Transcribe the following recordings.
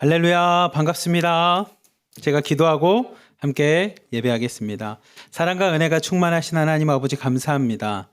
할렐루야, 반갑습니다. 제가 기도하고 함께 예배하겠습니다. 사랑과 은혜가 충만하신 하나님 아버지 감사합니다.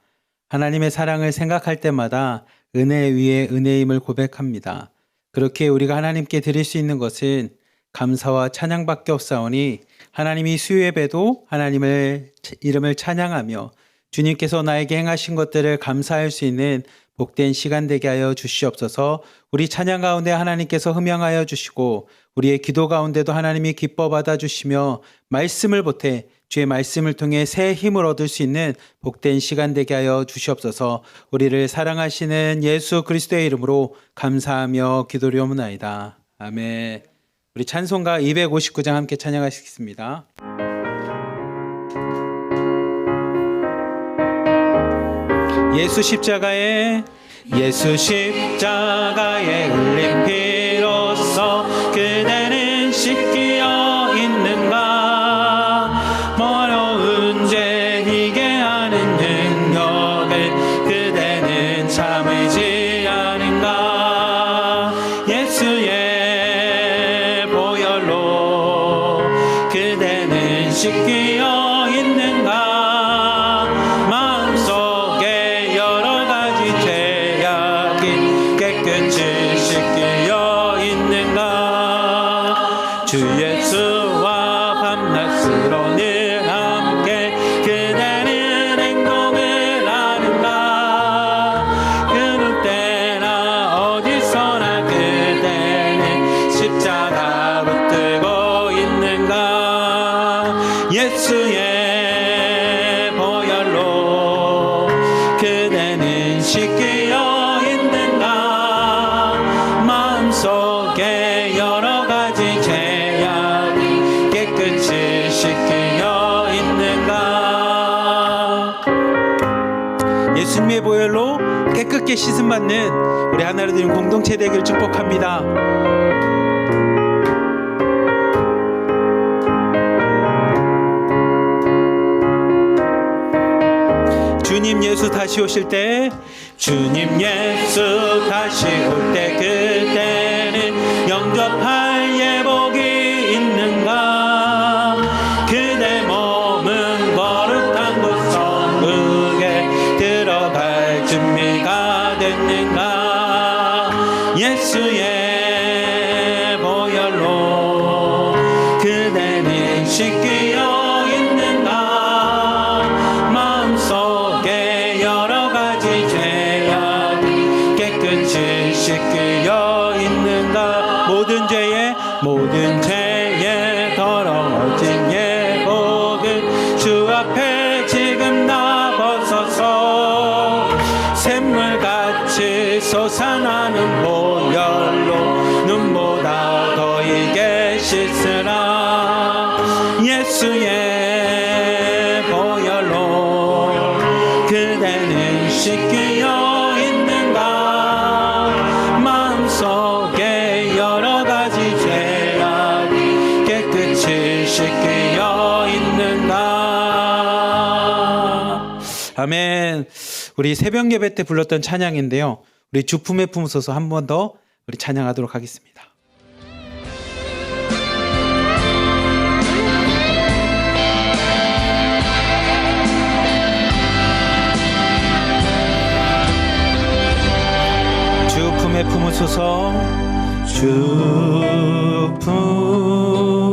하나님의 사랑을 생각할 때마다 은혜 위에 은혜임을 고백합니다. 그렇게 우리가 하나님께 드릴 수 있는 것은 감사와 찬양밖에 없사오니 하나님이 수요예배도 하나님의 이름을 찬양하며 주님께서 나에게 행하신 것들을 감사할 수 있는 복된 시간 되게 하여 주시옵소서. 우리 찬양 가운데 하나님께서 흠양하여 주시고 우리의 기도 가운데도 하나님이 기뻐 받아주시며 말씀을 보태 주의 말씀을 통해 새 힘을 얻을 수 있는 복된 시간 되게 하여 주시옵소서. 우리를 사랑하시는 예수 그리스도의 이름으로 감사하며 기도리옵나이다. 아멘. 우리 찬송가 259장 함께 찬양하시겠습니다. 예수 십자가에 흘린 피로써 그대는 씻기어 있는가. 어려운 죄 이게 하는 능력을 그대는 참으지 않은가. 예수의 보혈로 그대는 씻기어 있는가. 주 예수와 밤낮으로 늘 함께 그대는 행동을 하는가. 그럴 때나 어디서나 그대는 십자가 붙들고 있는가. 예수의 보혈로 그대는 씻기어 있는가. 마음속에 여러 가지 죄 깨끗이 씻기어 있는가. 예수님의 보혈로 깨끗게 씻음받는 우리 하나로 드린 공동체 되기를 축복합니다. 주님 예수 다시 오실 때 그때는 영접할 예복이 있는가. 그대 몸은 거룩한 곳 성읍에 들어갈 준비가 됐는가. 예수의 보혈로 그대는 씻기어 있는가. 마음속에 여러 가지 죄악이 깨끗이 씻기어 있는가. 모든 죄에 더러워진 예복을 주 앞에 지금 다 벗어서 샘물같이 솟아나는 보혈로 눈보다 더 익게 씻으라. 예수의 보혈로 그대는 씻기어 있는가. 마음속에 여러 가지 죄악이 깨끗이 씻기어 있는가. 아멘. 우리 새벽 예배 때 불렀던 찬양인데요, 우리 주품에 품으소서 한 번 더 우리 찬양하도록 하겠습니다. 주품에 품으소서.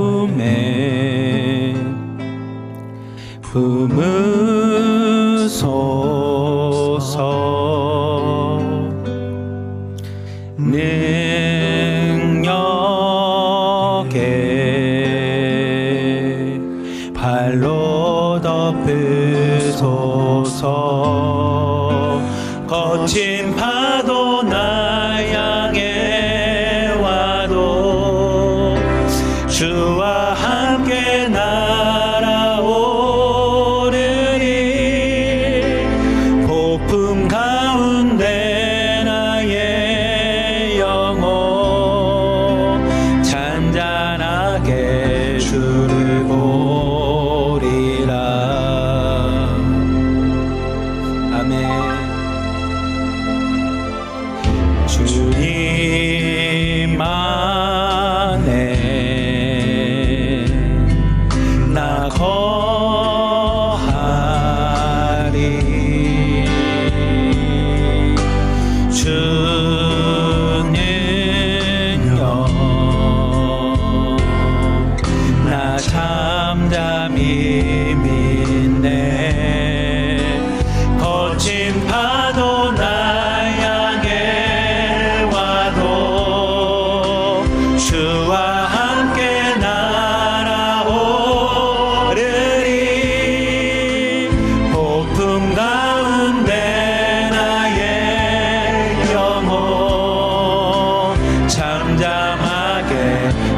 주품에 품으소서. 능력에 발로 덮으소서. 거친 파도 나 향해 와도 주와 함께 날아오르리.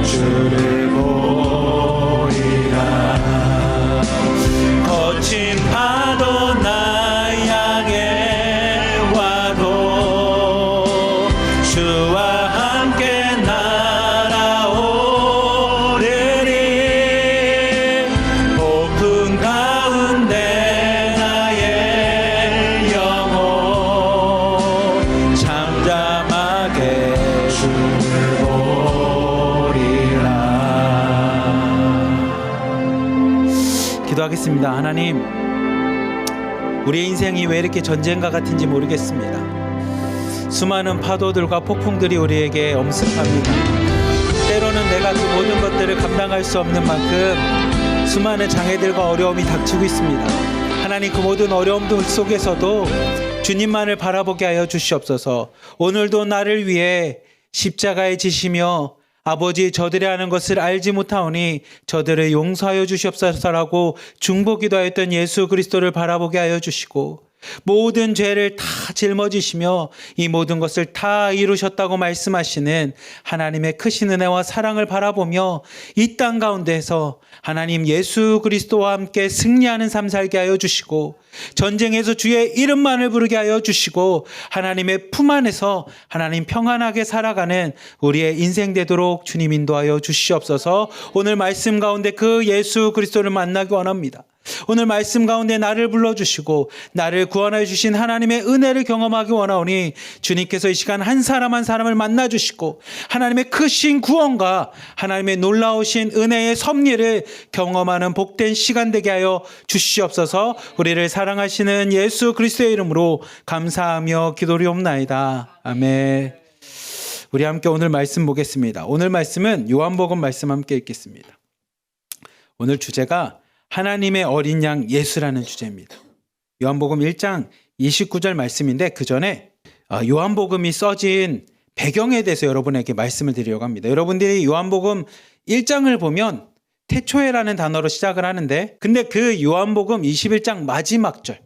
주를 보리라. 거친 파도 나 향해 와도 주와 함께 날아오르리. 폭풍 가운데 나의 영혼 잠잠하게 주를 보리라. 기도하겠습니다. 하나님, 우리의 인생이 왜 이렇게 전쟁과 같은지 모르겠습니다. 수많은 파도들과 폭풍들이 우리에게 엄습합니다. 때로는 내가 그 모든 것들을 감당할 수 없는 만큼 수많은 장애들과 어려움이 닥치고 있습니다. 하나님, 그 모든 어려움들 속에서도 주님만을 바라보게 하여 주시옵소서. 오늘도 나를 위해 십자가에 지시며 아버지, 저들이 하는 것을 알지 못하오니 저들을 용서하여 주시옵소서라고 중보기도 하였던 예수 그리스도를 바라보게 하여 주시고, 모든 죄를 다 짊어지시며 이 모든 것을 다 이루셨다고 말씀하시는 하나님의 크신 은혜와 사랑을 바라보며 이 땅 가운데에서 하나님 예수 그리스도와 함께 승리하는 삶 살게 하여 주시고, 전쟁에서 주의 이름만을 부르게 하여 주시고, 하나님의 품 안에서 하나님 평안하게 살아가는 우리의 인생 되도록 주님 인도하여 주시옵소서. 오늘 말씀 가운데 그 예수 그리스도를 만나기 원합니다. 오늘 말씀 가운데 나를 불러주시고 나를 구원하여 주신 하나님의 은혜를 경험하기 원하오니 주님께서 이 시간 한 사람 한 사람을 만나주시고 하나님의 크신 구원과 하나님의 놀라우신 은혜의 섭리를 경험하는 복된 시간 되게 하여 주시옵소서. 우리를 사랑하시는 예수 그리스도의 이름으로 감사하며 기도리옵나이다. 아멘. 우리 함께 오늘 말씀 보겠습니다. 오늘 말씀은 요한복음 말씀 함께 읽겠습니다. 오늘 주제가 하나님의 어린 양 예수라는 주제입니다. 요한복음 1장 29절 말씀인데, 그 전에 요한복음이 써진 배경에 대해서 여러분에게 말씀을 드리려고 합니다. 여러분들이 요한복음 1장을 보면 태초에라는 단어로 시작을 하는데, 근데 그 요한복음 21장 마지막 절,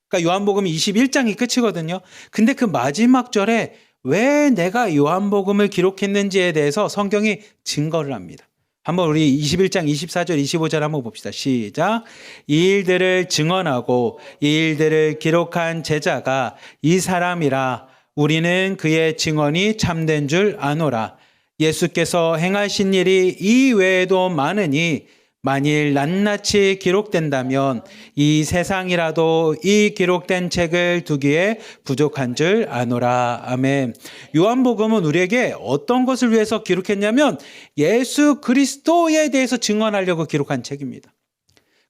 그러니까 요한복음 21장이 끝이거든요. 근데 그 마지막 절에 왜 내가 요한복음을 기록했는지에 대해서 성경이 증거를 합니다. 한번 우리 21장 24절 25절 한번 봅시다. 시작. 이 일들을 증언하고 이 일들을 기록한 제자가 이 사람이라. 우리는 그의 증언이 참된 줄 아노라. 예수께서 행하신 일이 이 외에도 많으니 만일 낱낱이 기록된다면 이 세상이라도 이 기록된 책을 두기에 부족한 줄 아노라. 아멘. 요한복음은 우리에게 어떤 것을 위해서 기록했냐면 예수 그리스도에 대해서 증언하려고 기록한 책입니다.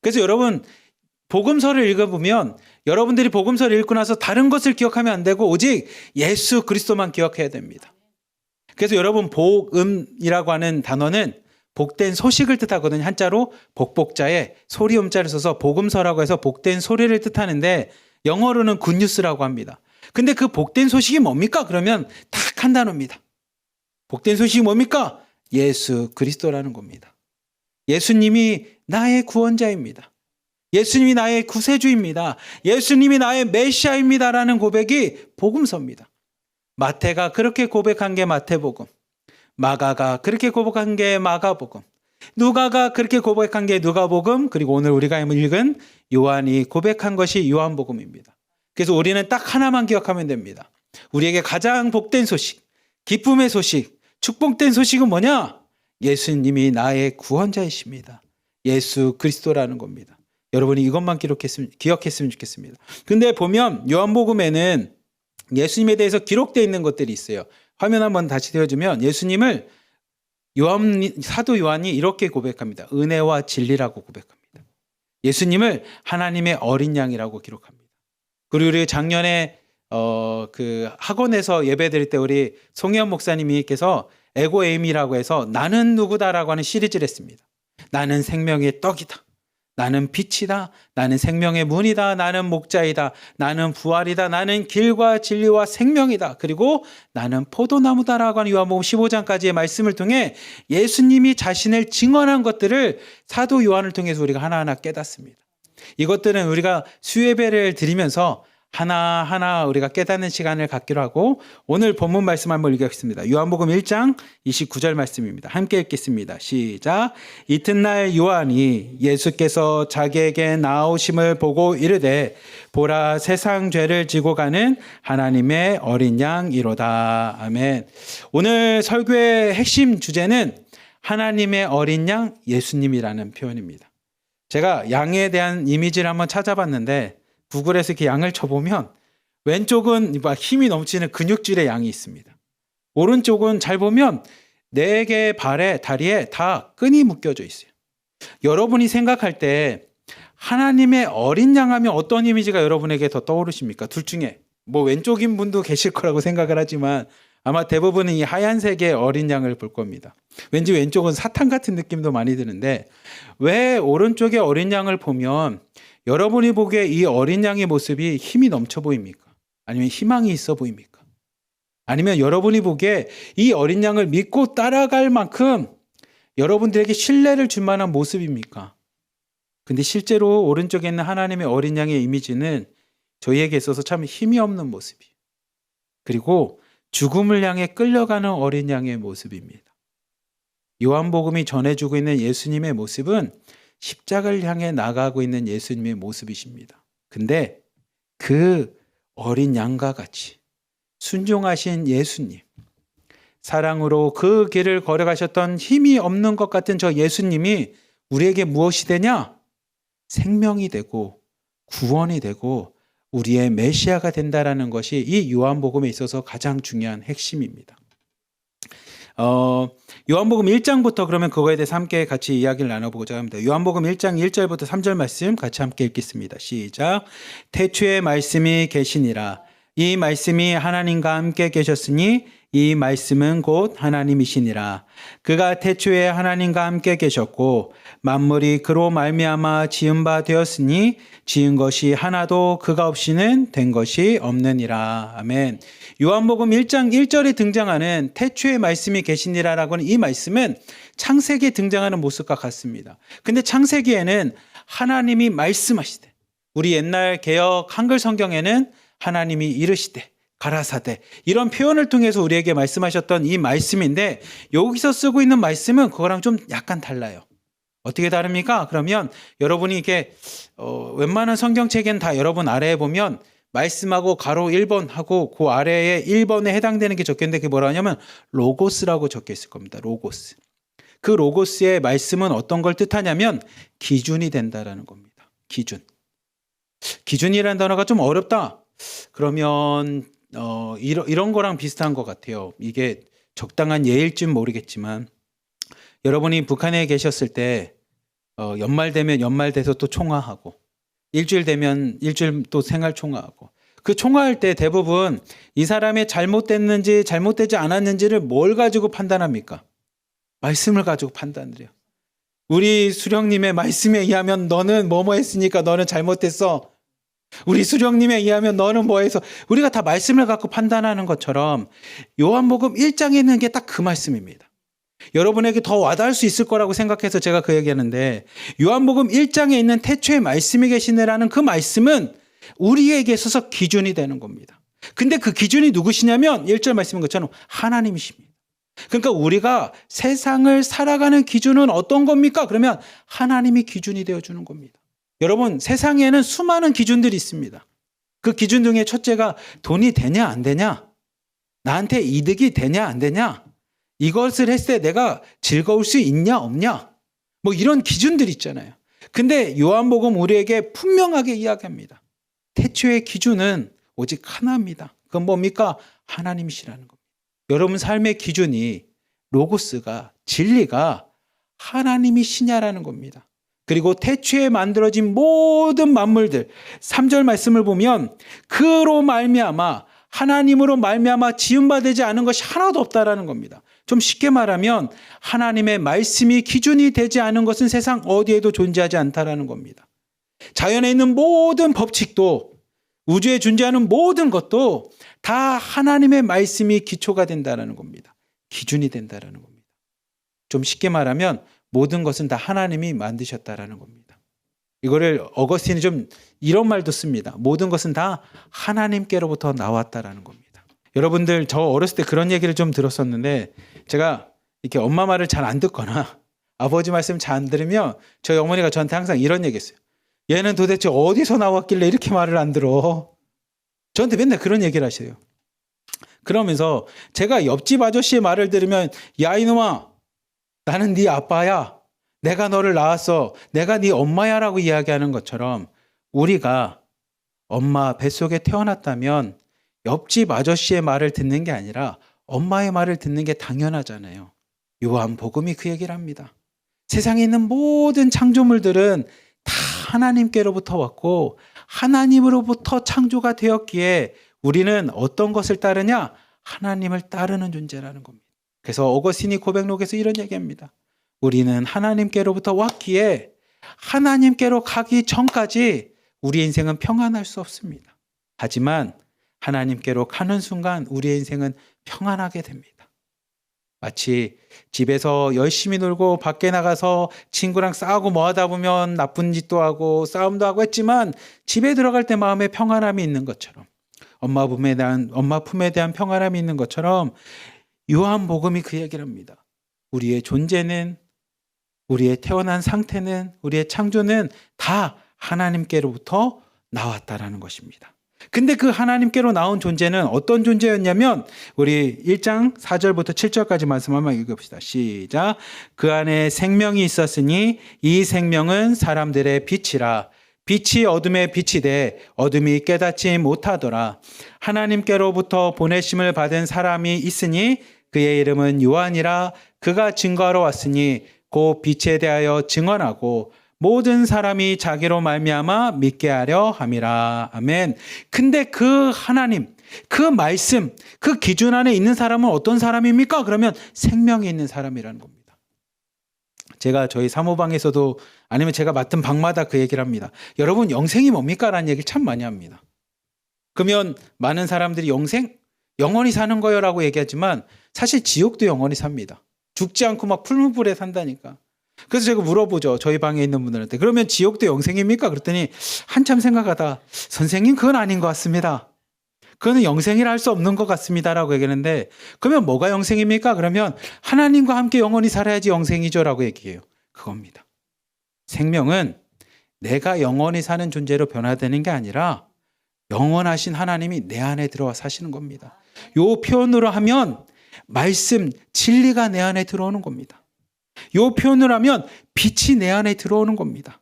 그래서 여러분, 복음서를 읽어보면 여러분들이 복음서를 읽고 나서 다른 것을 기억하면 안 되고 오직 예수 그리스도만 기억해야 됩니다. 그래서 여러분, 복음이라고 하는 단어는 복된 소식을 뜻하거든요. 한자로 복복자에 소리음자를 써서 복음서라고 해서 복된 소리를 뜻하는데, 영어로는 굿뉴스라고 합니다. 근데 그 복된 소식이 뭡니까? 그러면 딱 한 단어입니다. 복된 소식이 뭡니까? 예수 그리스도라는 겁니다. 예수님이 나의 구원자입니다. 예수님이 나의 구세주입니다. 예수님이 나의 메시아입니다라는 고백이 복음서입니다. 마태가 그렇게 고백한 게 마태복음, 마가가 그렇게 고백한 게 마가복음, 누가가 그렇게 고백한 게 누가복음, 그리고 오늘 우리가 읽은 요한이 고백한 것이 요한복음입니다. 그래서 우리는 딱 하나만 기억하면 됩니다. 우리에게 가장 복된 소식, 기쁨의 소식, 축복된 소식은 뭐냐? 예수님이 나의 구원자이십니다. 예수 그리스도라는 겁니다. 여러분이 이것만 기억했으면 좋겠습니다. 근데 보면 요한복음에는 예수님에 대해서 기록되어 있는 것들이 있어요. 화면 한번 다시 띄워주면 예수님을 사도 요한이 이렇게 고백합니다. 은혜와 진리라고 고백합니다. 예수님을 하나님의 어린 양이라고 기록합니다. 그리고 우리 작년에 그 학원에서 예배 드릴 때 우리 송혜원 목사님께서 에고에임이라고 해서 나는 누구다라고 하는 시리즈를 했습니다. 나는 생명의 떡이다. 나는 빛이다. 나는 생명의 문이다. 나는 목자이다. 나는 부활이다. 나는 길과 진리와 생명이다. 그리고 나는 포도나무다라고 하는 요한복음 15장까지의 말씀을 통해 예수님이 자신을 증언한 것들을 사도 요한을 통해서 우리가 하나하나 깨닫습니다. 이것들은 우리가 수예배를 드리면서 하나하나 우리가 깨닫는 시간을 갖기로 하고 오늘 본문 말씀 한번 읽겠습니다. 요한복음 1장 29절 말씀입니다. 함께 읽겠습니다. 시작. 이튿날 요한이 예수께서 자기에게 나오심을 보고 이르되 보라 세상 죄를 지고 가는 하나님의 어린 양이로다. 아멘. 오늘 설교의 핵심 주제는 하나님의 어린 양 예수님이라는 표현입니다. 제가 양에 대한 이미지를 한번 찾아봤는데 구글에서 이렇게 양을 쳐보면 왼쪽은 힘이 넘치는 근육질의 양이 있습니다. 오른쪽은 잘 보면 4개의 발에 다리에 다 끈이 묶여져 있어요. 여러분이 생각할 때 하나님의 어린 양 하면 어떤 이미지가 여러분에게 더 떠오르십니까? 둘 중에 왼쪽인 분도 계실 거라고 생각을 하지만 아마 대부분은 이 하얀색의 어린 양을 볼 겁니다. 왠지 왼쪽은 사탄 같은 느낌도 많이 드는데 왜 오른쪽의 어린 양을 보면 여러분이 보기에 이 어린 양의 모습이 힘이 넘쳐 보입니까? 아니면 희망이 있어 보입니까? 아니면 여러분이 보기에 이 어린 양을 믿고 따라갈 만큼 여러분들에게 신뢰를 줄 만한 모습입니까? 근데 실제로 오른쪽에 있는 하나님의 어린 양의 이미지는 저희에게 있어서 참 힘이 없는 모습이에요. 그리고 죽음을 향해 끌려가는 어린 양의 모습입니다. 요한복음이 전해주고 있는 예수님의 모습은 십자가를 향해 나가고 있는 예수님의 모습이십니다. 근데 그 어린 양과 같이 순종하신 예수님, 사랑으로 그 길을 걸어가셨던 힘이 없는 것 같은 저 예수님이 우리에게 무엇이 되냐? 생명이 되고 구원이 되고 우리의 메시아가 된다라는 것이 이 요한복음에 있어서 가장 중요한 핵심입니다. 요한복음 1장부터 그러면 그거에 대해서 함께 같이 이야기를 나눠보고자 합니다. 요한복음 1장 1절부터 3절 말씀 같이 함께 읽겠습니다. 시작. 태초에 말씀이 계시니라. 이 말씀이 하나님과 함께 계셨으니 이 말씀은 곧 하나님이시니라. 그가 태초에 하나님과 함께 계셨고 만물이 그로 말미암아 지은 바 되었으니 지은 것이 하나도 그가 없이는 된 것이 없느니라. 아멘. 요한복음 1장 1절에 등장하는 태초에 말씀이 계시니라라고 하는 이 말씀은 창세기에 등장하는 모습과 같습니다. 근데 창세기에는 하나님이 말씀하시되 우리 옛날 개역 한글 성경에는 하나님이 이르시되 가라사대 이런 표현을 통해서 우리에게 말씀하셨던 이 말씀인데 여기서 쓰고 있는 말씀은 그거랑 좀 약간 달라요. 어떻게 다릅니까? 그러면 여러분이 이게 웬만한 성경책엔 다 여러분 아래에 보면 말씀하고 가로 1번 하고 그 아래에 1번에 해당되는 게 적혀있는데 그게 뭐라 하냐면 로고스라고 적혀 있을 겁니다. 로고스. 그 로고스의 말씀은 어떤 걸 뜻하냐면 기준이 된다라는 겁니다. 기준. 기준이라는 단어가 좀 어렵다. 그러면 이런 거랑 비슷한 것 같아요. 이게 적당한 예일진 모르겠지만 여러분이 북한에 계셨을 때 연말 되면 연말 돼서 또 총화하고 일주일 되면 일주일 또 생활 총화하고 그 총화할 때 대부분 이 사람의 잘못됐는지 잘못되지 않았는지를 뭘 가지고 판단합니까? 말씀을 가지고 판단을 해요. 우리 수령님의 말씀에 의하면 너는 뭐뭐 했으니까 너는 잘못됐어. 우리 수령님에 의하면 너는 뭐 해서 우리가 다 말씀을 갖고 판단하는 것처럼 요한복음 1장에 있는 게 딱 그 말씀입니다. 여러분에게 더 와닿을 수 있을 거라고 생각해서 제가 그 얘기하는데 요한복음 1장에 있는 태초에 말씀이 계시네라는 그 말씀은 우리에게 있어서 기준이 되는 겁니다. 근데 그 기준이 누구시냐면 1절 말씀인 것처럼 하나님이십니다. 그러니까 우리가 세상을 살아가는 기준은 어떤 겁니까? 그러면 하나님이 기준이 되어주는 겁니다. 여러분 세상에는 수많은 기준들이 있습니다. 그 기준 중에 첫째가 돈이 되냐 안 되냐? 나한테 이득이 되냐 안 되냐? 이것을 했을 때 내가 즐거울 수 있냐 없냐? 뭐 이런 기준들이 있잖아요. 근데 요한복음 우리에게 분명하게 이야기합니다. 태초의 기준은 오직 하나입니다. 그건 뭡니까? 하나님이시라는 겁니다. 여러분 삶의 기준이 로고스가 진리가 하나님이시냐라는 겁니다. 그리고 태초에 만들어진 모든 만물들 3절 말씀을 보면 그로 말미암아 하나님으로 말미암아 지음바 되지 않은 것이 하나도 없다라는 겁니다. 좀 쉽게 말하면 하나님의 말씀이 기준이 되지 않은 것은 세상 어디에도 존재하지 않다라는 겁니다. 자연에 있는 모든 법칙도 우주에 존재하는 모든 것도 다 하나님의 말씀이 기초가 된다는 겁니다. 기준이 된다는 겁니다. 좀 쉽게 말하면 모든 것은 다 하나님이 만드셨다라는 겁니다. 이거를 어거스틴이 좀 이런 말도 씁니다. 모든 것은 다 하나님께로부터 나왔다라는 겁니다. 여러분들 저 어렸을 때 그런 얘기를 좀 들었었는데 제가 이렇게 엄마 말을 잘 안 듣거나 아버지 말씀 잘 안 들으면 저희 어머니가 저한테 항상 이런 얘기했어요. 얘는 도대체 어디서 나왔길래 이렇게 말을 안 들어? 저한테 맨날 그런 얘기를 하셔요. 그러면서 제가 옆집 아저씨의 말을 들으면 야 이놈아 나는 네 아빠야. 내가 너를 낳았어. 내가 네 엄마야 라고 이야기하는 것처럼 우리가 엄마 뱃속에 태어났다면 옆집 아저씨의 말을 듣는 게 아니라 엄마의 말을 듣는 게 당연하잖아요. 요한복음이 그 얘기를 합니다. 세상에 있는 모든 창조물들은 다 하나님께로부터 왔고 하나님으로부터 창조가 되었기에 우리는 어떤 것을 따르냐? 하나님을 따르는 존재라는 겁니다. 그래서 어거스틴이 고백록에서 이런 얘기합니다. 우리는 하나님께로부터 왔기에 하나님께로 가기 전까지 우리의 인생은 평안할 수 없습니다. 하지만 하나님께로 가는 순간 우리의 인생은 평안하게 됩니다. 마치 집에서 열심히 놀고 밖에 나가서 친구랑 싸우고 뭐 하다 보면 나쁜 짓도 하고 싸움도 하고 했지만 집에 들어갈 때 마음에 평안함이 있는 것처럼 엄마 품에 대한 평안함이 있는 것처럼 요한복음이 그 얘기를 합니다. 우리의 존재는 우리의 태어난 상태는 우리의 창조는 다 하나님께로부터 나왔다라는 것입니다. 근데 그 하나님께로 나온 존재는 어떤 존재였냐면 우리 1장 4절부터 7절까지 말씀 한번 읽어봅시다. 시작. 그 안에 생명이 있었으니 이 생명은 사람들의 빛이라. 빛이 어둠에 빛이 돼 어둠이 깨닫지 못하더라. 하나님께로부터 보내심을 받은 사람이 있으니 그의 이름은 요한이라. 그가 증거하러 왔으니 곧 빛에 대하여 증언하고 모든 사람이 자기로 말미암아 믿게 하려 함이라. 아멘. 근데 그 하나님, 그 말씀, 그 기준 안에 있는 사람은 어떤 사람입니까? 그러면 생명이 있는 사람이라는 겁니다. 제가 저희 사모방에서도 아니면 제가 맡은 방마다 그 얘기를 합니다. 여러분 영생이 뭡니까? 라는 얘기를 참 많이 합니다. 그러면 많은 사람들이 영생? 영원히 사는 거요 라고 얘기하지만 사실 지옥도 영원히 삽니다. 죽지 않고 막 풀무불에 산다니까. 그래서 제가 물어보죠. 저희 방에 있는 분들한테. 그러면 지옥도 영생입니까? 그랬더니 한참 생각하다 선생님 그건 아닌 것 같습니다. 그거는 영생이라 할 수 없는 것 같습니다. 라고 얘기하는데 그러면 뭐가 영생입니까? 그러면 하나님과 함께 영원히 살아야지 영생이죠. 라고 얘기해요. 그겁니다. 생명은 내가 영원히 사는 존재로 변화되는 게 아니라 영원하신 하나님이 내 안에 들어와 사시는 겁니다. 요 표현으로 하면 말씀, 진리가 내 안에 들어오는 겁니다. 요 표현을 하면 빛이 내 안에 들어오는 겁니다.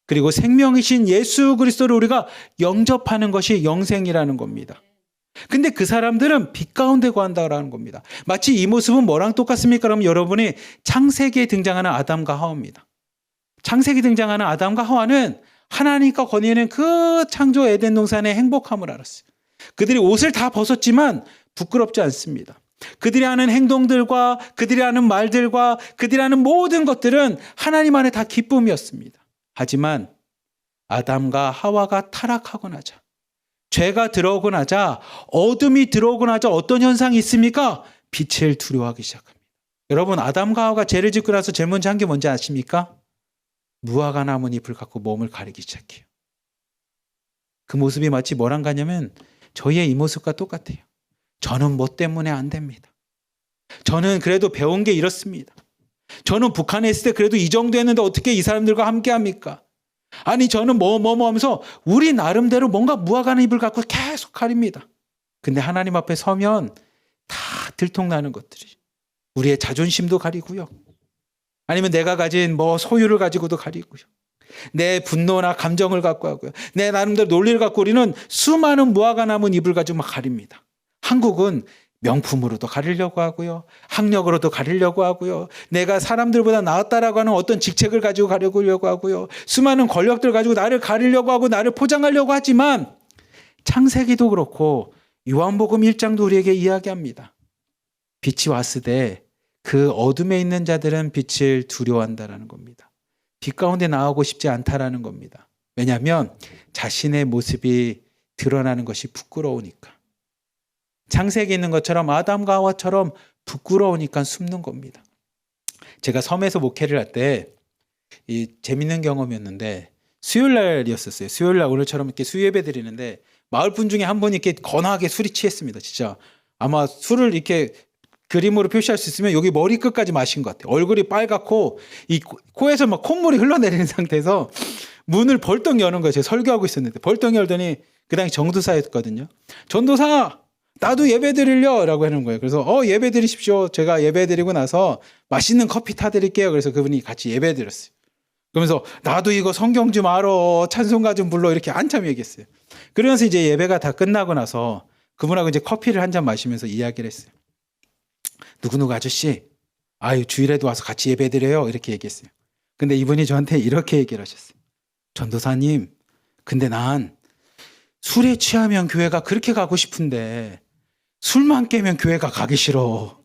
그리고 생명이신 예수 그리스도를 우리가 영접하는 것이 영생이라는 겁니다. 근데 그 사람들은 빛 가운데 거한다라는 겁니다. 마치 이 모습은 뭐랑 똑같습니까? 그럼 여러분이 창세기에 등장하는 아담과 하와입니다. 창세기에 등장하는 아담과 하와는 하나님과 건의는 그 창조 에덴 동산의 행복함을 알았어요. 그들이 옷을 다 벗었지만 부끄럽지 않습니다. 그들이 하는 행동들과 그들이 하는 말들과 그들이 하는 모든 것들은 하나님 안에 다 기쁨이었습니다. 하지만 아담과 하와가 타락하고 나자 죄가 들어오고 나자 어둠이 들어오고 나자 어떤 현상이 있습니까? 빛을 두려워하기 시작합니다. 여러분 아담과 하와가 죄를 짓고 나서 제일 먼저 한 게 뭔지 아십니까? 무화과 나뭇잎을 갖고 몸을 가리기 시작해요. 그 모습이 마치 뭐랑 가냐면 저희의 이 모습과 똑같아요. 저는 뭐 때문에 안 됩니다. 저는 그래도 배운 게 이렇습니다. 저는 북한에 있을 때 그래도 이 정도 했는데 어떻게 이 사람들과 함께 합니까? 아니 저는 뭐 하면서 우리 나름대로 뭔가 무화과 잎을 갖고 계속 가립니다. 근데 하나님 앞에 서면 다 들통나는 것들이 우리의 자존심도 가리고요. 아니면 내가 가진 뭐 소유를 가지고도 가리고요. 내 분노나 감정을 갖고 하고요. 내 나름대로 논리를 갖고 우리는 수많은 무화과 나무 잎을 가지고 막 가립니다. 한국은 명품으로도 가리려고 하고요. 학력으로도 가리려고 하고요. 내가 사람들보다 나았다라고 하는 어떤 직책을 가지고 가려고 하고요. 수많은 권력들 가지고 나를 가리려고 하고 나를 포장하려고 하지만 창세기도 그렇고 요한복음 1장도 우리에게 이야기합니다. 빛이 왔으되 그 어둠에 있는 자들은 빛을 두려워한다라는 겁니다. 빛 가운데 나오고 싶지 않다라는 겁니다. 왜냐하면 자신의 모습이 드러나는 것이 부끄러우니까. 창세기에 있는 것처럼 아담과 하와처럼 부끄러우니까 숨는 겁니다. 제가 섬에서 목회를 할 때 재밌는 경험이었는데 수요일 날이었었어요. 수요일 날 오늘처럼 이렇게 수예배 드리는데 마을 분 중에 한 분이 이렇게 거나하게 술이 취했습니다. 진짜 아마 술을 이렇게 그림으로 표시할 수 있으면 여기 머리 끝까지 마신 것 같아요. 얼굴이 빨갛고 이 코에서 막 콧물이 흘러내리는 상태에서 문을 벌떡 여는 거예요. 제가 설교하고 있었는데 벌떡 열더니 그 당시 전도사였거든요. 전도사 나도 예배 드리려 라고 하는 거예요. 그래서 예배 드리십시오. 제가 예배 드리고 나서 맛있는 커피 타드릴게요. 그래서 그분이 같이 예배 드렸어요. 그러면서 나도 이거 성경 좀 알아. 찬송가 좀 불러. 이렇게 한참 얘기했어요. 그러면서 이제 예배가 다 끝나고 나서 그분하고 이제 커피를 한 잔 마시면서 이야기를 했어요. 누구누구 아저씨, 아유 주일에도 와서 같이 예배 드려요. 이렇게 얘기했어요. 근데 이분이 저한테 이렇게 얘기를 하셨어요. 전도사님, 근데 난 술에 취하면 교회가 그렇게 가고 싶은데 술만 깨면 교회가 가기 싫어.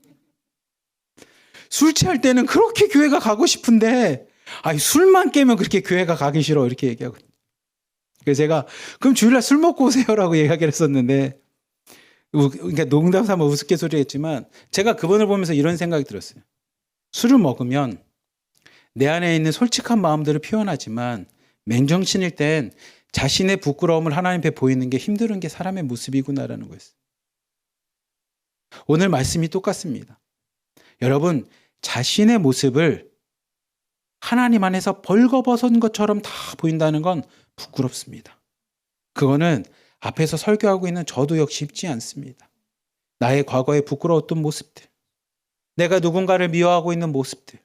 술 취할 때는 그렇게 교회가 가고 싶은데 아니 술만 깨면 그렇게 교회가 가기 싫어. 이렇게 얘기하거든요. 그래서 제가 그럼 주일날 술 먹고 오세요라고 이야기를 했었는데 그러니까 농담 삼아 우스갯소리 했지만 제가 그분을 보면서 이런 생각이 들었어요. 술을 먹으면 내 안에 있는 솔직한 마음들을 표현하지만 맨정신일 땐 자신의 부끄러움을 하나님 앞에 보이는 게 힘든 게 사람의 모습이구나라는 거였어요. 오늘 말씀이 똑같습니다. 여러분 자신의 모습을 하나님 안에서 벌거벗은 것처럼 다 보인다는 건 부끄럽습니다. 그거는 앞에서 설교하고 있는 저도 역시 쉽지 않습니다. 나의 과거에 부끄러웠던 모습들, 내가 누군가를 미워하고 있는 모습들,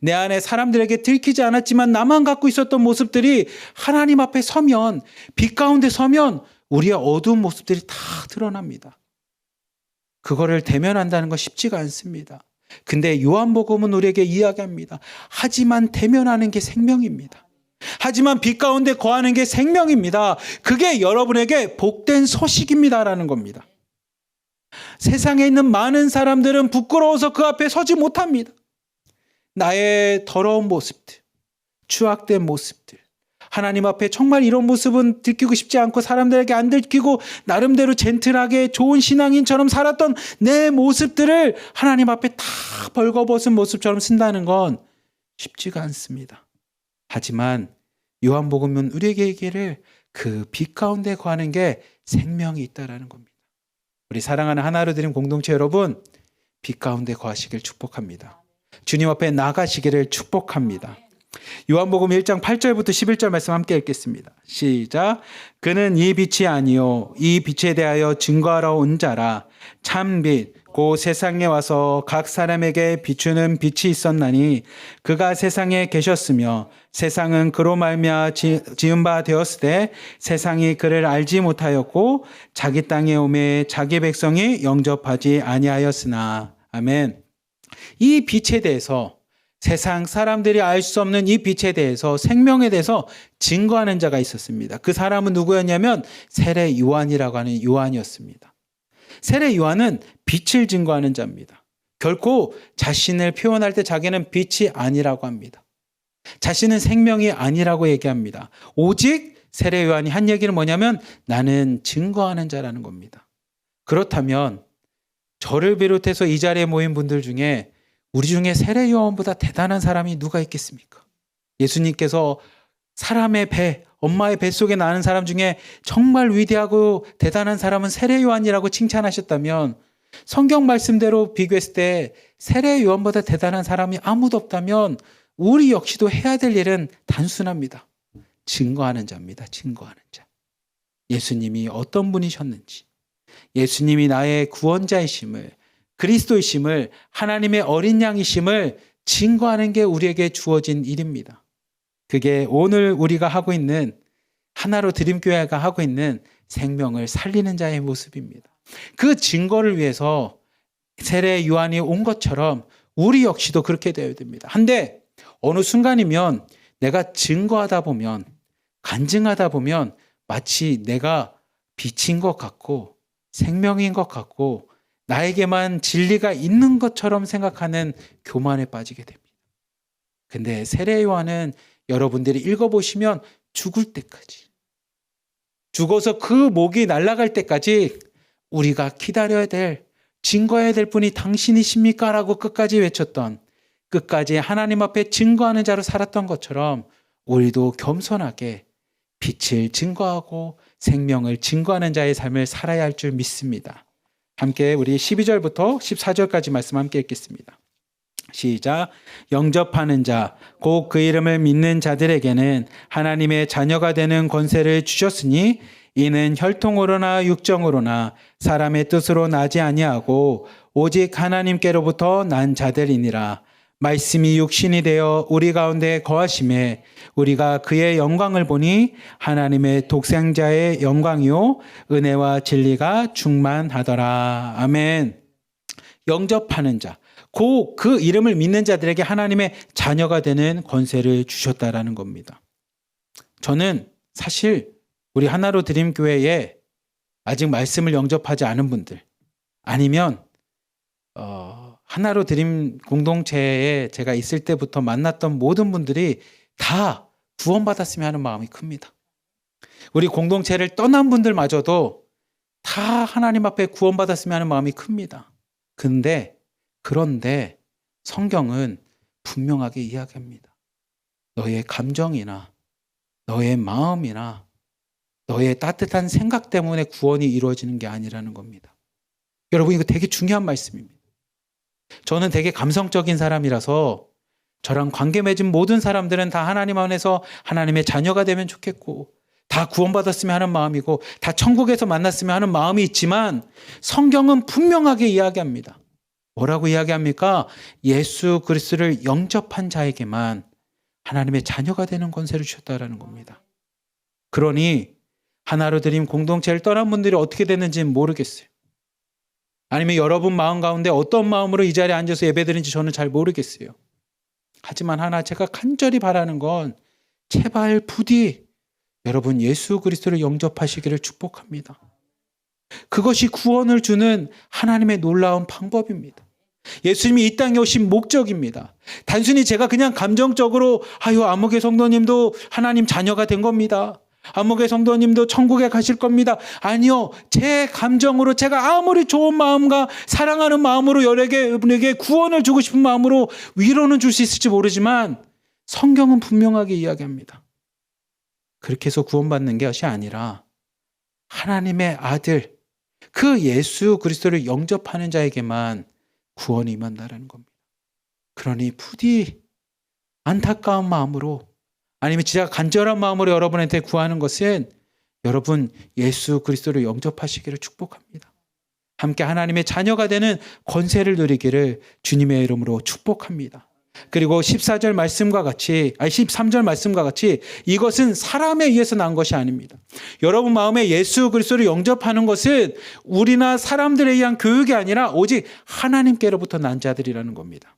내 안에 사람들에게 들키지 않았지만 나만 갖고 있었던 모습들이 하나님 앞에 서면, 빛 가운데 서면 우리의 어두운 모습들이 다 드러납니다. 그거를 대면한다는 건 쉽지가 않습니다. 근데 요한복음은 우리에게 이야기합니다. 하지만 대면하는 게 생명입니다. 하지만 빛 가운데 거하는 게 생명입니다. 그게 여러분에게 복된 소식입니다라는 겁니다. 세상에 있는 많은 사람들은 부끄러워서 그 앞에 서지 못합니다. 나의 더러운 모습들, 추악된 모습들, 하나님 앞에 정말 이런 모습은 들키고 싶지 않고 사람들에게 안 들키고 나름대로 젠틀하게 좋은 신앙인처럼 살았던 내 모습들을 하나님 앞에 다 벌거벗은 모습처럼 쓴다는 건 쉽지가 않습니다. 하지만 요한복음은 우리에게 얘기를 그 빛 가운데 거하는 게 생명이 있다라는 겁니다. 우리 사랑하는 하나로 드림 공동체 여러분, 빛 가운데 거하시길 축복합니다. 주님 앞에 나가시기를 축복합니다. 요한복음 1장 8절부터 11절 말씀 함께 읽겠습니다. 시작. 그는 이 빛이 아니요 이 빛에 대하여 증거하러 온 자라. 참빛 곧 세상에 와서 각 사람에게 비추는 빛이 있었나니 그가 세상에 계셨으며 세상은 그로 말미암아 지은 바 되었으되 세상이 그를 알지 못하였고 자기 땅에 오매 자기 백성이 영접하지 아니하였으나. 아멘. 이 빛에 대해서 세상 사람들이 알 수 없는 이 빛에 대해서 생명에 대해서 증거하는 자가 있었습니다. 그 사람은 누구였냐면 세례 요한이라고 하는 요한이었습니다. 세례 요한은 빛을 증거하는 자입니다. 결코 자신을 표현할 때 자기는 빛이 아니라고 합니다. 자신은 생명이 아니라고 얘기합니다. 오직 세례 요한이 한 얘기는 뭐냐면 나는 증거하는 자라는 겁니다. 그렇다면 저를 비롯해서 이 자리에 모인 분들 중에 우리 중에 세례 요한보다 대단한 사람이 누가 있겠습니까? 예수님께서 사람의 배, 엄마의 뱃속에 나는 사람 중에 정말 위대하고 대단한 사람은 세례 요한이라고 칭찬하셨다면 성경 말씀대로 비교했을 때 세례 요한보다 대단한 사람이 아무도 없다면 우리 역시도 해야 될 일은 단순합니다. 증거하는 자입니다. 증거하는 자. 예수님이 어떤 분이셨는지, 예수님이 나의 구원자이심을, 그리스도이심을, 하나님의 어린 양이심을 증거하는 게 우리에게 주어진 일입니다. 그게 오늘 우리가 하고 있는, 하나로 드림교회가 하고 있는 생명을 살리는 자의 모습입니다. 그 증거를 위해서 세례 요한이 온 것처럼 우리 역시도 그렇게 되어야 됩니다. 한데 어느 순간이면 내가 증거하다 보면, 간증하다 보면 마치 내가 빛인 것 같고 생명인 것 같고 나에게만 진리가 있는 것처럼 생각하는 교만에 빠지게 됩니다. 근데 세례 요한은 여러분들이 읽어보시면 죽을 때까지, 죽어서 그 목이 날아갈 때까지 우리가 기다려야 될, 증거해야 될 분이 당신이십니까? 라고 끝까지 외쳤던, 끝까지 하나님 앞에 증거하는 자로 살았던 것처럼 우리도 겸손하게 빛을 증거하고 생명을 증거하는 자의 삶을 살아야 할 줄 믿습니다. 함께 우리 12절부터 14절까지 말씀 함께 읽겠습니다. 시작. 영접하는 자, 곧 그 이름을 믿는 자들에게는 하나님의 자녀가 되는 권세를 주셨으니 이는 혈통으로나 육정으로나 사람의 뜻으로 나지 아니하고 오직 하나님께로부터 난 자들이니라. 말씀이 육신이 되어 우리 가운데 거하심에 우리가 그의 영광을 보니 하나님의 독생자의 영광이요 은혜와 진리가 충만하더라. 아멘. 영접하는 자, 곧 그 이름을 믿는 자들에게 하나님의 자녀가 되는 권세를 주셨다라는 겁니다. 저는 사실 우리 하나로 드림 교회에 아직 말씀을 영접하지 않은 분들, 아니면 하나로 드림 공동체에 제가 있을 때부터 만났던 모든 분들이 다 구원받았으면 하는 마음이 큽니다. 우리 공동체를 떠난 분들마저도 다 하나님 앞에 구원받았으면 하는 마음이 큽니다. 그런데 성경은 분명하게 이야기합니다. 너의 감정이나 너의 마음이나 너의 따뜻한 생각 때문에 구원이 이루어지는 게 아니라는 겁니다. 여러분, 이거 되게 중요한 말씀입니다. 저는 되게 감성적인 사람이라서 저랑 관계 맺은 모든 사람들은 다 하나님 안에서 하나님의 자녀가 되면 좋겠고 다 구원받았으면 하는 마음이고 다 천국에서 만났으면 하는 마음이 있지만 성경은 분명하게 이야기합니다. 뭐라고 이야기합니까? 예수 그리스도를 영접한 자에게만 하나님의 자녀가 되는 권세를 주셨다라는 겁니다. 그러니 하나로 드림 공동체를 떠난 분들이 어떻게 됐는지는 모르겠어요. 아니면 여러분 마음 가운데 어떤 마음으로 이 자리에 앉아서 예배드리는지 저는 잘 모르겠어요. 하지만 하나 제가 간절히 바라는 건 제발 부디 여러분 예수 그리스도를 영접하시기를 축복합니다. 그것이 구원을 주는 하나님의 놀라운 방법입니다. 예수님이 이 땅에 오신 목적입니다. 단순히 제가 그냥 감정적으로 아무개 성도님도 하나님 자녀가 된 겁니다. 아무개 성도님도 천국에 가실 겁니다. 아니요. 제 감정으로 제가 아무리 좋은 마음과 사랑하는 마음으로 여러분에게 구원을 주고 싶은 마음으로 위로는 줄 수 있을지 모르지만 성경은 분명하게 이야기합니다. 그렇게 해서 구원받는 것이 아니라 하나님의 아들, 그 예수 그리스도를 영접하는 자에게만 구원이 임한다는 겁니다. 그러니 부디 안타까운 마음으로 아니면 진짜 간절한 마음으로 여러분한테 구하는 것은 여러분 예수 그리스도를 영접하시기를 축복합니다. 함께 하나님의 자녀가 되는 권세를 누리기를 주님의 이름으로 축복합니다. 그리고 13절 말씀과 같이 이것은 사람에 의해서 난 것이 아닙니다. 여러분 마음에 예수 그리스도를 영접하는 것은 우리나 사람들에 의한 교육이 아니라 오직 하나님께로부터 난 자들이라는 겁니다.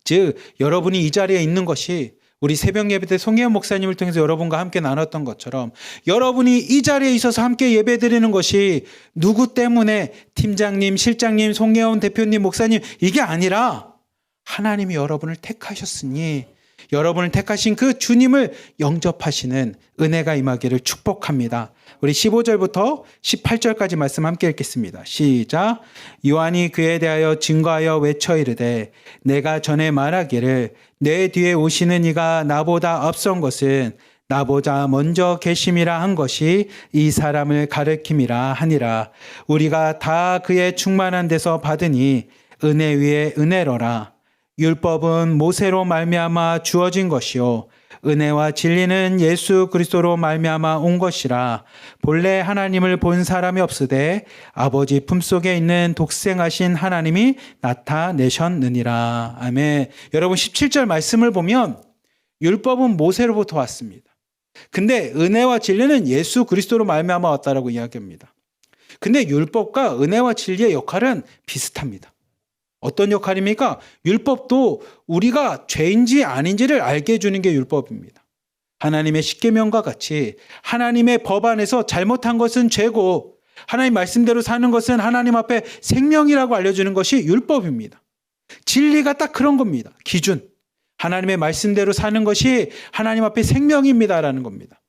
즉 여러분이 이 자리에 있는 것이 우리 새벽 예배 때 송혜원 목사님을 통해서 여러분과 함께 나눴던 것처럼 여러분이 이 자리에 있어서 함께 예배드리는 것이 누구 때문에 팀장님, 실장님, 송혜원 대표님, 목사님 이게 아니라 하나님이 여러분을 택하셨으니 여러분을 택하신 그 주님을 영접하시는 은혜가 임하기를 축복합니다. 우리 15절부터 18절까지 말씀 함께 읽겠습니다. 시작. 요한이 그에 대하여 증거하여 외쳐 이르되 내가 전에 말하기를 내 뒤에 오시는 이가 나보다 앞선 것은 나보다 먼저 계심이라 한 것이 이 사람을 가르킴이라 하니라. 우리가 다 그의 충만한 데서 받으니 은혜 위에 은혜로라. 율법은 모세로 말미암아 주어진 것이요 은혜와 진리는 예수 그리스도로 말미암아 온 것이라. 본래 하나님을 본 사람이 없으되 아버지 품속에 있는 독생하신 하나님이 나타내셨느니라. 아멘. 여러분 17절 말씀을 보면 율법은 모세로부터 왔습니다. 근데 은혜와 진리는 예수 그리스도로 말미암아 왔다라고 이야기합니다. 근데 율법과 은혜와 진리의 역할은 비슷합니다. 어떤 역할입니까? 율법도 우리가 죄인지 아닌지를 알게 해주는 게 율법입니다. 하나님의 십계명과 같이 하나님의 법 안에서 잘못한 것은 죄고 하나님 말씀대로 사는 것은 하나님 앞에 생명이라고 알려주는 것이 율법입니다. 진리가 딱 그런 겁니다. 기준. 하나님의 말씀대로 사는 것이 하나님 앞에 생명입니다라는 겁니다.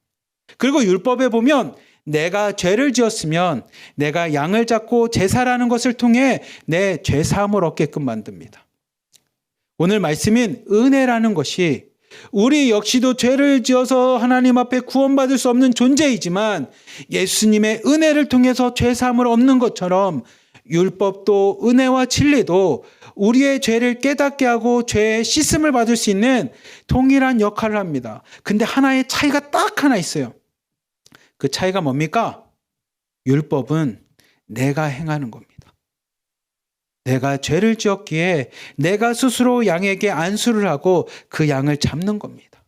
그리고 율법에 보면 내가 죄를 지었으면 내가 양을 잡고 제사라는 것을 통해 내 죄사함을 얻게끔 만듭니다. 오늘 말씀인 은혜라는 것이 우리 역시도 죄를 지어서 하나님 앞에 구원받을 수 없는 존재이지만 예수님의 은혜를 통해서 죄사함을 얻는 것처럼 율법도 은혜와 진리도 우리의 죄를 깨닫게 하고 죄의 씻음을 받을 수 있는 동일한 역할을 합니다. 근데 하나의 차이가 딱 하나 있어요. 그 차이가 뭡니까? 율법은 내가 행하는 겁니다. 내가 죄를 지었기에 내가 스스로 양에게 안수를 하고 그 양을 잡는 겁니다.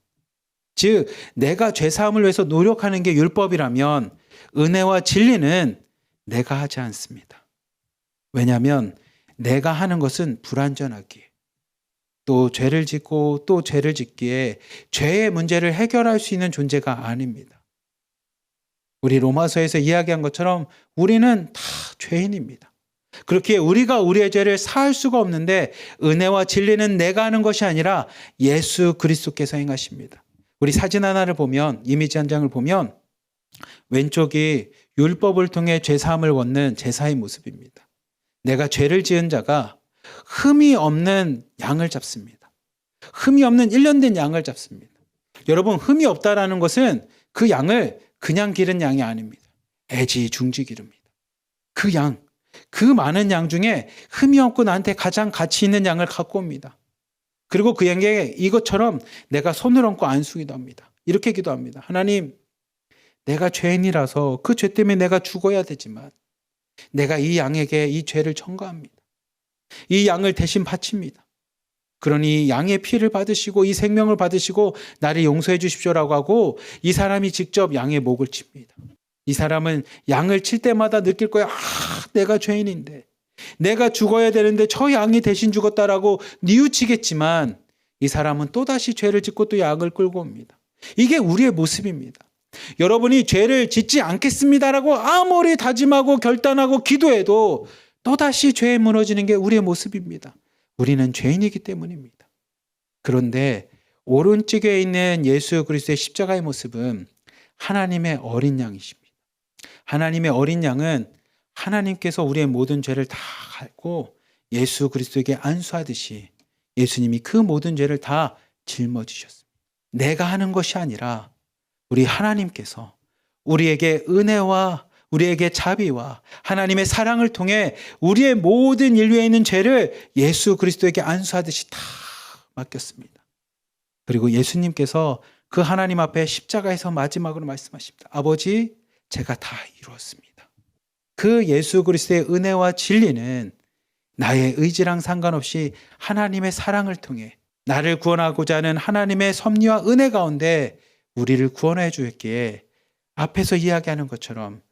즉 내가 죄사함을 위해서 노력하는 게 율법이라면 은혜와 진리는 내가 하지 않습니다. 왜냐하면 내가 하는 것은 불완전하기에 또 죄를 짓고 또 죄를 짓기에 죄의 문제를 해결할 수 있는 존재가 아닙니다. 우리 로마서에서 이야기한 것처럼 우리는 다 죄인입니다. 그렇기에 우리가 우리의 죄를 사할 수가 없는데 은혜와 진리는 내가 하는 것이 아니라 예수 그리스도께서 행하십니다. 우리 사진 하나를 보면, 이미지 한 장을 보면 왼쪽이 율법을 통해 죄사함을 얻는 제사의 모습입니다. 내가 죄를 지은 자가 흠이 없는 양을 잡습니다. 흠이 없는 일련된 양을 잡습니다. 여러분, 흠이 없다라는 것은 그 양을 그냥 기른 양이 아닙니다. 애지중지 기릅니다. 그 양, 그 많은 양 중에 흠이 없고 나한테 가장 가치 있는 양을 갖고 옵니다. 그리고 그 양에게 이것처럼 내가 손을 얹고 안수기도 합니다. 이렇게 기도합니다. 하나님, 내가 죄인이라서 그 죄 때문에 내가 죽어야 되지만 내가 이 양에게 이 죄를 청구합니다. 이 양을 대신 바칩니다. 그러니 양의 피를 받으시고 이 생명을 받으시고 나를 용서해 주십시오라고 하고 이 사람이 직접 양의 목을 칩니다. 이 사람은 양을 칠 때마다 느낄 거야. 내가 죄인인데 내가 죽어야 되는데 저 양이 대신 죽었다라고 뉘우치겠지만 이 사람은 또다시 죄를 짓고 또 양을 끌고 옵니다. 이게 우리의 모습입니다. 여러분이 죄를 짓지 않겠습니다라고 아무리 다짐하고 결단하고 기도해도 또다시 죄에 무너지는 게 우리의 모습입니다. 우리는 죄인이기 때문입니다. 그런데 오른쪽에 있는 예수 그리스도의 십자가의 모습은 하나님의 어린 양이십니다. 하나님의 어린 양은 하나님께서 우리의 모든 죄를 다 알고 예수 그리스도에게 안수하듯이 예수님이 그 모든 죄를 다 짊어지셨습니다. 내가 하는 것이 아니라 우리 하나님께서 우리에게 은혜와 우리에게 자비와 하나님의 사랑을 통해 우리의 모든 인류에 있는 죄를 예수 그리스도에게 안수하듯이 다 맡겼습니다. 그리고 예수님께서 그 하나님 앞에 십자가에서 마지막으로 말씀하십니다. 아버지, 제가 다 이루었습니다. 그 예수 그리스도의 은혜와 진리는 나의 의지랑 상관없이 하나님의 사랑을 통해 나를 구원하고자 하는 하나님의 섭리와 은혜 가운데 우리를 구원해 주었기에 앞에서 이야기하는 것처럼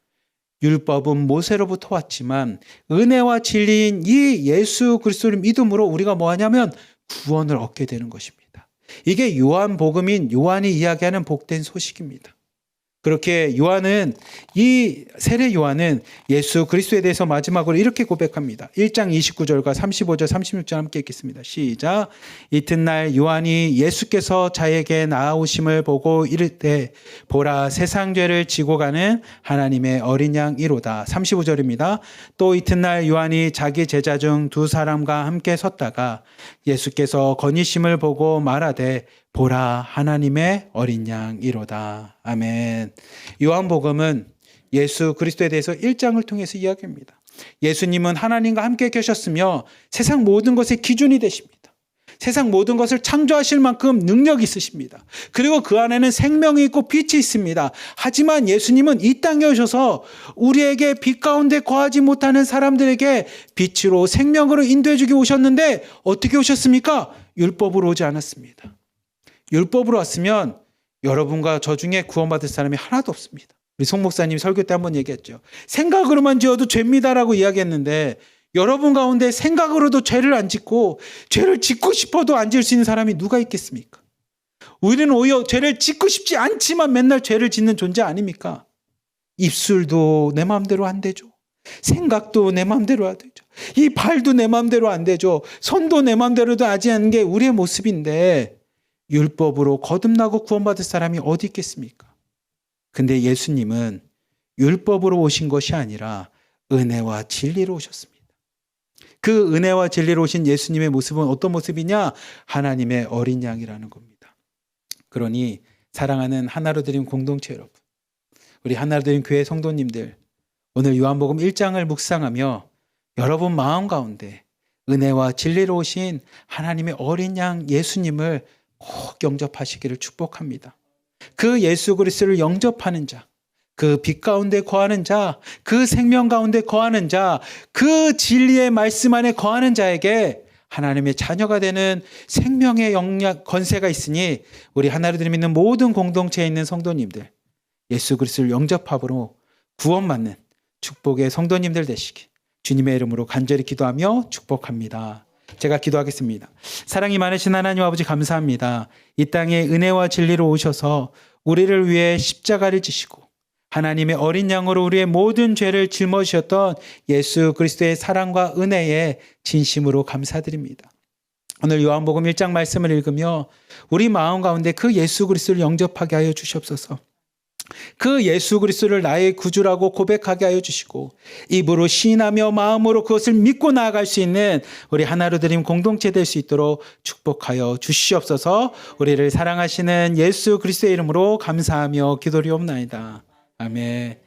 율법은 모세로부터 왔지만 은혜와 진리인 이 예수 그리스도를 믿음으로 우리가 뭐하냐면 구원을 얻게 되는 것입니다. 이게 요한복음인 요한이 이야기하는 복된 소식입니다. 그렇게 요한은 이 세례 요한은 예수 그리스도에 대해서 마지막으로 이렇게 고백합니다. 1장 29절과 35절 36절 함께 읽겠습니다. 시작. 이튿날 요한이 예수께서 자에게 나아오심을 보고 이르되 보라 세상 죄를 지고 가는 하나님의 어린 양이로다. 35절입니다. 또 이튿날 요한이 자기 제자 중 두 사람과 함께 섰다가 예수께서 건의심을 보고 말하되 보라 하나님의 어린 양이로다. 아멘. 요한복음은 예수 그리스도에 대해서 1장을 통해서 이야기합니다. 예수님은 하나님과 함께 계셨으며 세상 모든 것의 기준이 되십니다. 세상 모든 것을 창조하실 만큼 능력이 있으십니다. 그리고 그 안에는 생명이 있고 빛이 있습니다. 하지만 예수님은 이 땅에 오셔서 우리에게 빛 가운데 거하지 못하는 사람들에게 빛으로 생명으로 인도해 주기 오셨는데 어떻게 오셨습니까? 율법으로 오지 않았습니다. 율법으로 왔으면 여러분과 저 중에 구원받을 사람이 하나도 없습니다. 우리 송 목사님 설교 때 한번 얘기했죠. 생각으로만 지어도 죄입니다라고 이야기했는데 여러분 가운데 생각으로도 죄를 안 짓고 죄를 짓고 싶어도 안 지을 수 있는 사람이 누가 있겠습니까? 우리는 오히려 죄를 짓고 싶지 않지만 맨날 죄를 짓는 존재 아닙니까? 입술도 내 마음대로 안 되죠. 생각도 내 마음대로 안 되죠. 이 발도 내 마음대로 안 되죠. 손도 내 마음대로도 하지 않는 게 우리의 모습인데 율법으로 거듭나고 구원받을 사람이 어디 있겠습니까? 근데 예수님은 율법으로 오신 것이 아니라 은혜와 진리로 오셨습니다. 그 은혜와 진리로 오신 예수님의 모습은 어떤 모습이냐? 하나님의 어린 양이라는 겁니다. 그러니 사랑하는 하나로 드림 공동체 여러분, 우리 하나로 드림 교회 성도님들, 오늘 요한복음 1장을 묵상하며 여러분 마음 가운데 은혜와 진리로 오신 하나님의 어린 양 예수님을 꼭 영접하시기를 축복합니다. 그 예수 그리스도를 영접하는 자, 그 빛 가운데 거하는 자, 그 생명 가운데 거하는 자, 그 진리의 말씀 안에 거하는 자에게 하나님의 자녀가 되는 생명의 영역 권세가 있으니 우리 하나로 드림 있는 모든 공동체에 있는 성도님들, 예수 그리스도를 영접함으로 구원받는 축복의 성도님들 되시기 주님의 이름으로 간절히 기도하며 축복합니다. 제가 기도하겠습니다. 사랑이 많으신 하나님 아버지 감사합니다. 이 땅에 은혜와 진리로 오셔서 우리를 위해 십자가를 지시고 하나님의 어린 양으로 우리의 모든 죄를 짊어지셨던 예수 그리스도의 사랑과 은혜에 진심으로 감사드립니다. 오늘 요한복음 1장 말씀을 읽으며 우리 마음 가운데 그 예수 그리스도를 영접하게 하여 주시옵소서. 그 예수 그리스도를 나의 구주라고 고백하게 하여 주시고 입으로 시인하며 마음으로 그것을 믿고 나아갈 수 있는 우리 하나로 드림 공동체 될 수 있도록 축복하여 주시옵소서. 우리를 사랑하시는 예수 그리스도의 이름으로 감사하며 기도리옵나이다. 아멘.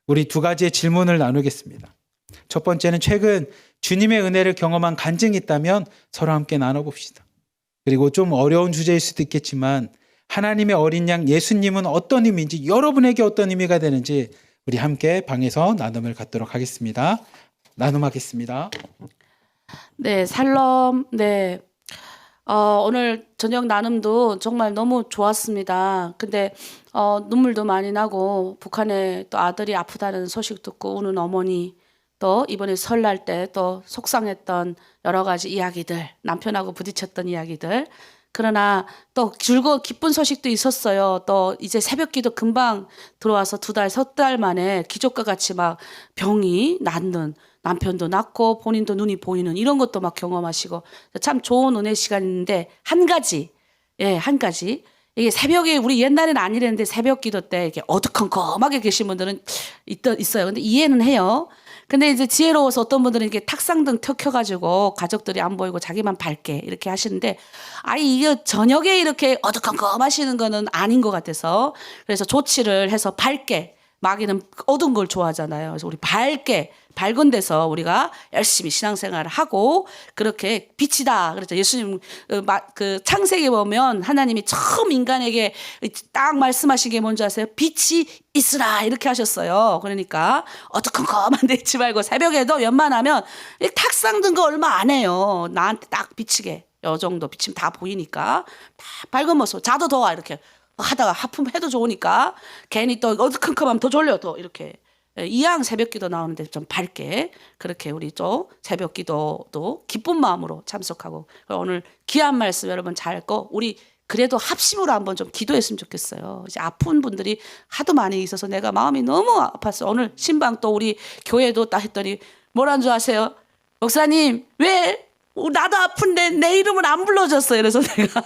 우리 두 가지의 질문을 나누겠습니다. 첫 번째는 최근 주님의 은혜를 경험한 간증이 있다면 서로 함께 나눠봅시다. 그리고 좀 어려운 주제일 수도 있겠지만 하나님의 어린 양 예수님은 어떤 의미인지, 여러분에게 어떤 의미가 되는지 우리 함께 방에서 나눔을 갖도록 하겠습니다. 나눔하겠습니다. 네, 살롬. 네. 오늘 저녁 나눔도 정말 너무 좋았습니다. 근데 눈물도 많이 나고 북한에 또 아들이 아프다는 소식 듣고 우는 어머니, 또 이번에 설날 때 또 속상했던 여러 가지 이야기들, 남편하고 부딪혔던 이야기들, 그러나 또 기쁜 소식도 있었어요. 또 이제 새벽기도 금방 들어와서 2달, 3달 만에 기적과 같이 막 병이 낫는, 남편도 낫고 본인도 눈이 보이는 이런 것도 막 경험하시고 참 좋은 은혜 시간인데 한 가지. 이게 새벽에 우리 옛날에는 안 이랬는데 새벽 기도 때 이렇게 어두컴컴하게 계신 분들은 있어요. 근데 이해는 해요. 근데 이제 지혜로워서 어떤 분들은 이렇게 탁상등 켜가지고 가족들이 안 보이고 자기만 밝게 이렇게 하시는데 이게 저녁에 이렇게 어두컴컴 하시는 거는 아닌 것 같아서 그래서 조치를 해서 밝게, 마귀는 어두운 걸 좋아하잖아요. 그래서 우리 밝은 데서 우리가 열심히 신앙생활을 하고 그렇게 빛이다. 그래서 예수님 그 창세기 보면 하나님이 처음 인간에게 딱 말씀하신 게 뭔지 아세요? 빛이 있으라 이렇게 하셨어요. 그러니까 어두컴컴한 데 있지 말고 새벽에도 웬만하면 탁상 든 거 얼마 안 해요. 나한테 딱 비치게. 요 정도 비치면 다 보이니까 다 밝은 모습. 자도 더워 이렇게 하다가 하품해도 좋으니까 괜히 또 어두컴컴하면 더 졸려 또 이렇게. 이왕 새벽기도 나오는데 좀 밝게 그렇게 우리 좀 새벽기도도 기쁜 마음으로 참석하고 오늘 귀한 말씀 여러분 잘 읽고 우리 그래도 합심으로 한번 좀 기도했으면 좋겠어요. 이제 아픈 분들이 하도 많이 있어서 내가 마음이 너무 아팠어요. 오늘 신방 또 우리 교회도 딱 했더니 뭐라는 줄 아세요? 목사님 왜 나도 아픈데 내 이름을 안 불러줬어요. 그래서 내가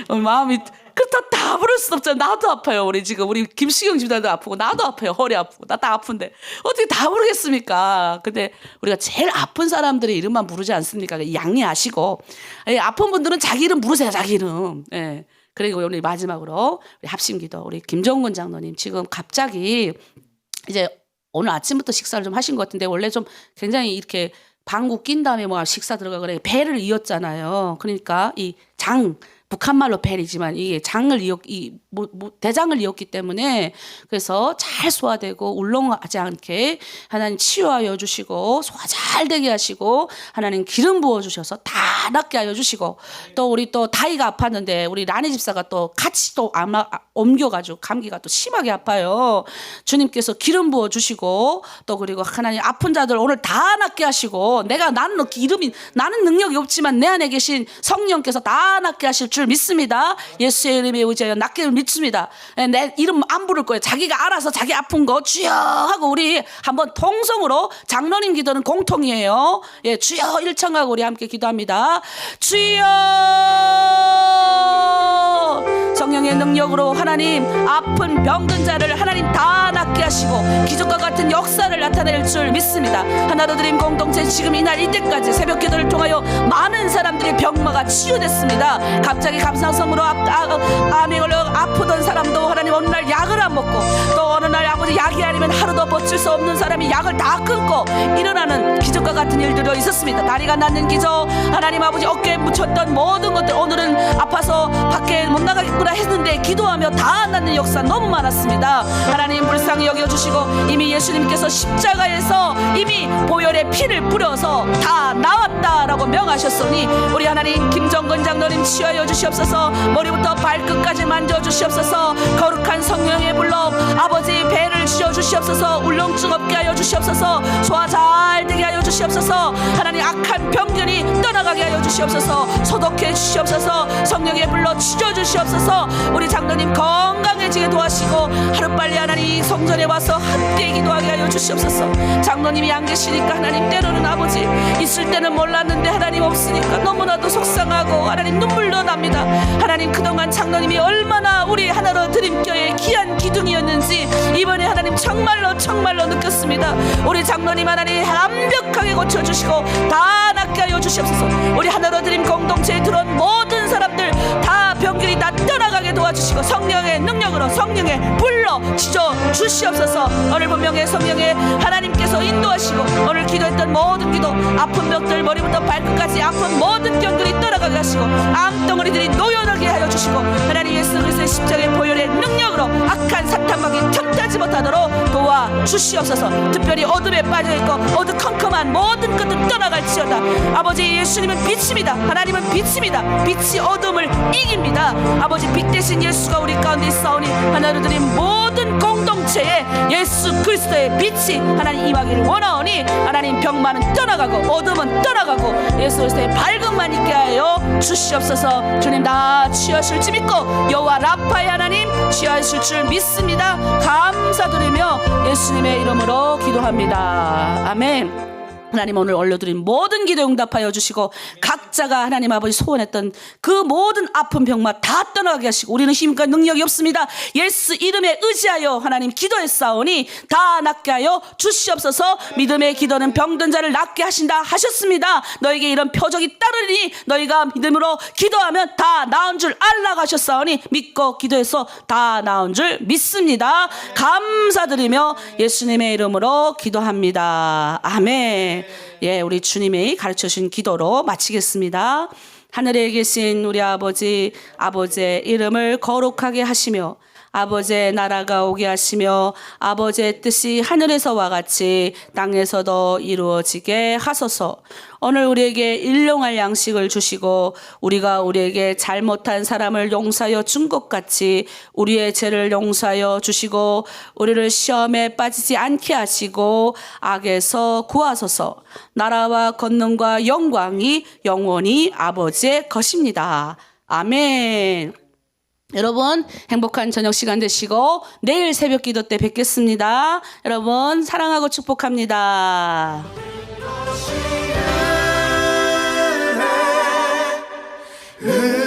마음이 그렇다 다 부를 수 없잖아요. 나도 아파요. 우리 김시경 집사도 아프고 나도 아파요. 허리 아프고 나 다 아픈데 어떻게 다 부르겠습니까? 근데 우리가 제일 아픈 사람들의 이름만 부르지 않습니까? 양해하시고 아픈 분들은 자기 이름 부르세요. 자기 이름. 예. 그리고 오늘 마지막으로 우리 합심기도 우리 김정근 장로님 지금 갑자기 이제 오늘 아침부터 식사를 좀 하신 것 같은데 원래 좀 굉장히 이렇게 방구 낀 다음에 뭐 식사 들어가 그래 배를 이었잖아요. 그러니까 북한말로 벨이지만 이게 대장을 이었기 때문에 그래서 잘 소화되고 울렁하지 않게 하나님 치유하여 주시고 소화 잘 되게 하시고 하나님 기름 부어 주셔서 다 낫게 하여 주시고 또 우리 또 다이가 아팠는데 우리 라니 집사가 또 같이 또 옮겨가지고 감기가 또 심하게 아파요. 주님께서 기름 부어 주시고 또 그리고 하나님 아픈 자들 오늘 다 낫게 하시고 나는 능력이 없지만 내 안에 계신 성령께서 다 낫게 하실 줄 믿습니다. 예수의 이름에 의지하여 낫기를 믿습니다. 내 이름 안 부를 거예요. 자기가 알아서 자기 아픈 거 주여 하고 우리 한번 통성으로 장로님 기도는 공통이에요. 예, 주여 일청하고 우리 함께 기도합니다. 주여 성령의 능력으로 하나님 하나님 아픈 병든 자를 하나님 다 낫게 하시고 기적과 같은 역사를 나타낼 줄 믿습니다. 하나로 드림 공동체 지금 이날 이때까지 새벽 기도를 통하여 많은 사람들의 병마가 치유됐습니다. 갑자기 갑상선으로 암이 걸려 아프던 사람도 하나님 어느 날 약을 안 먹고 또 어느 날 아버지 약이 아니면 하루도 버틸 수 없는 사람이 약을 다 끊고 일어나는 기적과 같은 일들이 있었습니다. 다리가 낫는 기적, 하나님 아버지 어깨에 묻혔던 모든 것들 오늘은 아파서 밖에 못 나가겠구나 했는데 기도하며 다 낫는 역사 너무 많았습니다. 하나님 불쌍히 여겨주시고 이미 예수님께서 십자가에서 이미 보혈의 피를 뿌려서 다 나왔다라고 명하셨으니 우리 하나님 김정근 장로님 치유하여 주시옵소서. 머리부터 발끝까지 만져주시옵소서. 거룩한 성령의 불로 아버지 배를 쥐어주시옵소서. 울렁증 없게 하여 주시옵소서. 소화 잘 되게 하여 주시옵소서. 하나님 악한 병균이 떠나가게 하여 주시옵소서. 소독해 주시옵소서. 성령의 불로 쥐어주시옵소서. 우리 장로님 건강해지게 도와시고 하루빨리 하나님 성전에 와서 함께 기도하게 하여 주시옵소서. 장로님이 안 계시니까 하나님 때로는 아버지 있을 때는 몰랐는데 하나님 없으니까 너무나도 속상하고 하나님 눈물도 납니다. 하나님 그동안 장로님이 얼마나 우리 하나로 드림교회의 귀한 기둥이었는지 이번에 하나님 정말로 느꼈습니다. 우리 장로님 하나님 완벽하게 고쳐주시고 다 낫게 하여 주시옵소서. 우리 하나로 드림 공동체에 들어온 모든 사람들 다 병균이 다 떠나가게 도와주시고 성령의 능력으로 성령의 불로 지져 주시옵소서. 오늘 분명히 성령의 하나님께서 인도하시고 오늘 기도했던 모든 기도 아픈 벽들 머리부터 발끝까지 아픈 모든 병균이 떠나가게 하시고 암덩어리들이 노여나게 하여 주시고 하나님 예수 그리스도의 십자가의 보혈의 능력으로 악한 사탄막이 틈타지 못하도록 도와주시옵소서. 특별히 어둠에 빠져있고 어두컴컴한 모든 것들 떠나갈지어다. 아버지 예수님은 빛입니다. 하나님은 빛입니다. 빛이 어둠을 이깁니다. 아버지 빛 대신 예수가 우리 가운데 있사오니 하나로 드린 모든 공동체에 예수 그리스도의 빛이 하나님 임하기를 원하오니 하나님 병만은 떠나가고 어둠은 떠나가고 예수 그리스도의 밝음만 있게 하여 주시옵소서. 주님 다 치유하실 줄 믿고 여호와 라파의 하나님 치유하실 줄 믿습니다. 감사드리며 예수님의 이름으로 기도합니다. 아멘. 하나님 오늘 올려드린 모든 기도 응답하여 주시고 각자가 하나님 아버지 소원했던 그 모든 아픈 병마 다 떠나게 하시고 우리는 힘과 능력이 없습니다. 예수 이름에 의지하여 하나님 기도했사오니 다 낫게 하여 주시옵소서. 믿음의 기도는 병든 자를 낫게 하신다 하셨습니다. 너에게 이런 표적이 따르니 너희가 믿음으로 기도하면 다 나은 줄 알라 하셨사오니 믿고 기도해서 다 나은 줄 믿습니다. 감사드리며 예수님의 이름으로 기도합니다. 아멘. 예, 우리 주님이 가르쳐 주신 기도로 마치겠습니다. 하늘에 계신 우리 아버지, 아버지의 이름을 거룩하게 하시며 아버지의 나라가 오게 하시며 아버지의 뜻이 하늘에서와 같이 땅에서도 이루어지게 하소서. 오늘 우리에게 일용할 양식을 주시고 우리가 우리에게 잘못한 사람을 용서하여 준 것 같이 우리의 죄를 용서하여 주시고 우리를 시험에 빠지지 않게 하시고 악에서 구하소서. 나라와 권능과 영광이 영원히 아버지의 것입니다. 아멘. 여러분 행복한 저녁 시간 되시고 내일 새벽 기도 때 뵙겠습니다. 여러분 사랑하고 축복합니다. 은혜